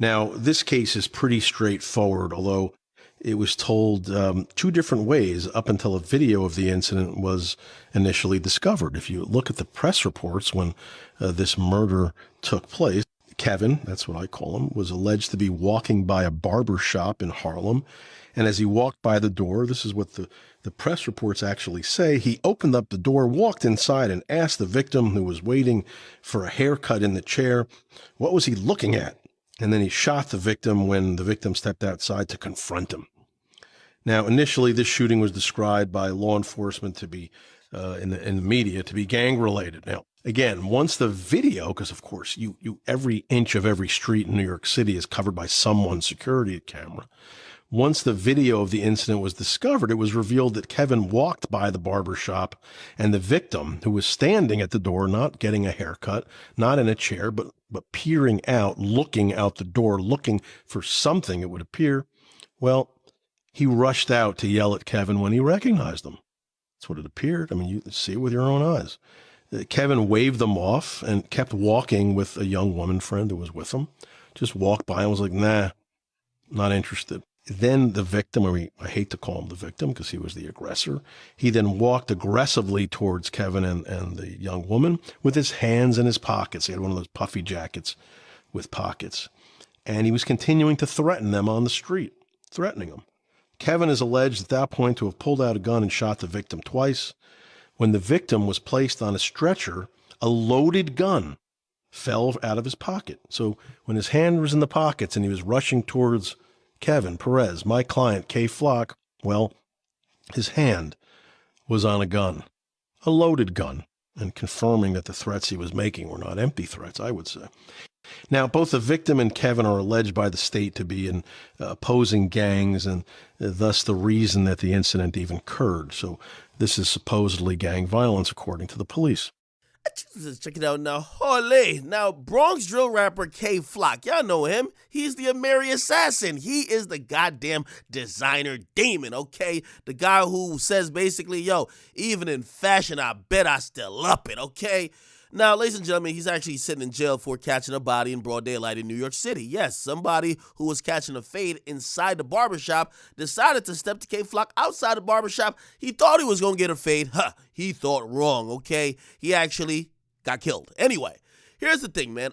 Now, this case is pretty straightforward, although it was told two different ways up until a video of the incident was initially discovered. If you look at the press reports when this murder took place, Kevin, that's what I call him, was alleged to be walking by a barber shop in Harlem. And as he walked by the door, this is what the press reports actually say, he opened up the door, walked inside, and asked the victim, who was waiting for a haircut in the chair, what was he looking at? And then he shot the victim when the victim stepped outside to confront him. Now, initially, this shooting was described by law enforcement to be, in the media, to be gang-related. Now, again, once the video, because of course, every inch of every street in New York City is covered by someone's security camera. Once the video of the incident was discovered, it was revealed that Kevin walked by the barber shop, and the victim, who was standing at the door, not getting a haircut, not in a chair, but peering out, looking out the door, looking for something, it would appear, well, he rushed out to yell at Kevin when he recognized him. That's what it appeared. I mean, you see it with your own eyes. Kevin waved them off and kept walking with a young woman friend who was with him. Just walked by and was like, nah, not interested. Then the victim, I hate to call him the victim because he was the aggressor, he then walked aggressively towards Kevin and the young woman with his hands in his pockets. He had one of those puffy jackets with pockets. And he was continuing to threaten them on the street, threatening them. Kevin is alleged at that point to have pulled out a gun and shot the victim twice. When the victim was placed on a stretcher, a loaded gun fell out of his pocket. So when his hand was in the pockets and he was rushing towards Kevin Perez, my client, K. Flock, well, his hand was on a gun, a loaded gun, and confirming that the threats he was making were not empty threats, I would say. Now, both the victim and Kevin are alleged by the state to be in opposing gangs, and thus the reason that the incident even occurred. So this is supposedly gang violence, according to the police. Check it out now. Holy. Now, Bronx drill rapper K. Flock. Y'all know him. He's the Amiri assassin. He is the goddamn designer demon, okay? The guy who says basically, yo, even in fashion, I bet I still up it, okay? Now, ladies and gentlemen, he's actually sitting in jail for catching a body in broad daylight in New York City. Yes, somebody who was catching a fade inside the barbershop decided to step to K. Flock outside the barbershop. He thought he was going to get a fade. He thought wrong, okay? He actually got killed. Anyway, here's the thing, man.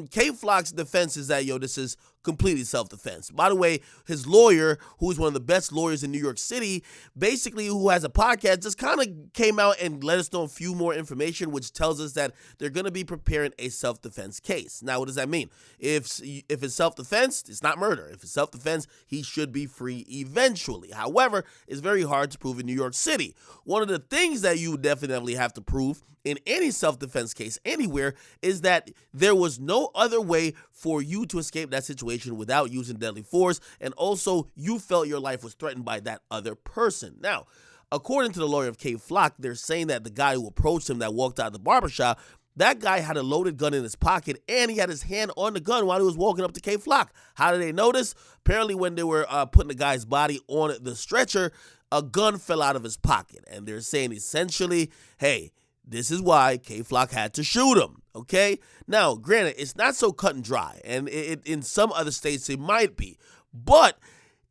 K. Flock's defense is that, yo, this is completely self-defense. By the way, his lawyer, who's one of the best lawyers in New York City, basically who has a podcast, just kind of came out and let us know a few more information, which tells us that they're going to be preparing a self-defense case. Now, what does that mean? If it's self-defense, it's not murder. If it's self-defense, he should be free eventually. However, it's very hard to prove in New York City. One of the things that you definitely have to prove in any self-defense case anywhere is that there was no other way for you to escape that situation without using deadly force, and also you felt your life was threatened by that other person. Now, according to the lawyer of K. Flock, they're saying that the guy who approached him that walked out of the barbershop, that guy had a loaded gun in his pocket, and he had his hand on the gun while he was walking up to K. Flock. How did they notice? Apparently, when they were putting the guy's body on the stretcher, a gun fell out of his pocket, and they're saying essentially, hey, this is why K. Flock had to shoot him, okay? Now, granted, it's not so cut and dry, and in some other states it might be. But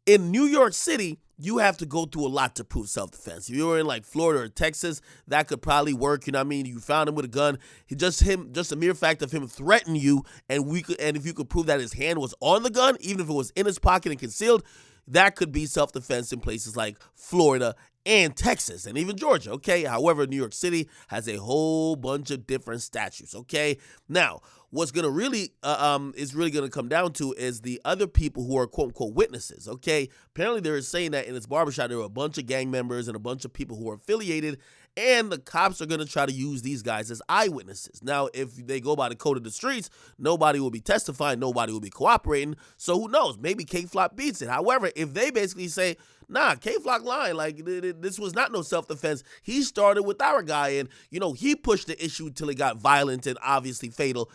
in New York City, you have to go through a lot to prove self-defense. If you were in like Florida or Texas, that could probably work, you know what I mean? You found him with a gun. Just a mere fact of him threatening you, and if you could prove that his hand was on the gun, even if it was in his pocket and concealed, that could be self-defense in places like Florida and Texas, and even Georgia, okay? However, New York City has a whole bunch of different statutes, okay? Now, what's gonna really is really gonna come down to is the other people who are quote-unquote witnesses, okay? Apparently, they were saying that in this barbershop, there were a bunch of gang members and a bunch of people who are affiliated, and the cops are going to try to use these guys as eyewitnesses. Now, if they go by the code of the streets, nobody will be testifying, nobody will be cooperating, so who knows? Maybe K-Flock beats it. However, if they basically say, nah, K-Flock lying, like, this was not no self-defense, he started with our guy, and, you know, he pushed the issue till it got violent and obviously fatal,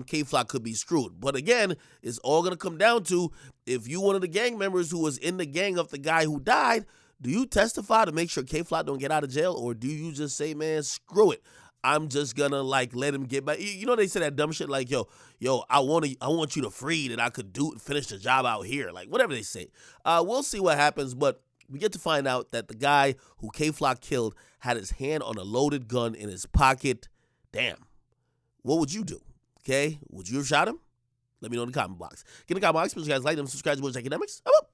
K-Flock could be screwed. But again, it's all going to come down to, if you one of the gang members who was in the gang of the guy who died, do you testify to make sure K-Flock don't get out of jail, or do you just say, man, screw it? I'm just gonna like let him get back. You know they say that dumb shit like, yo, I want you to free that I could finish the job out here, like whatever they say. We'll see what happens, but we get to find out that the guy who K Flock killed had his hand on a loaded gun in his pocket. Damn, what would you do? Okay, would you have shot him? Let me know in the comment box. Get in the comment box. If you guys like them, subscribe to Akademiks. I'm up.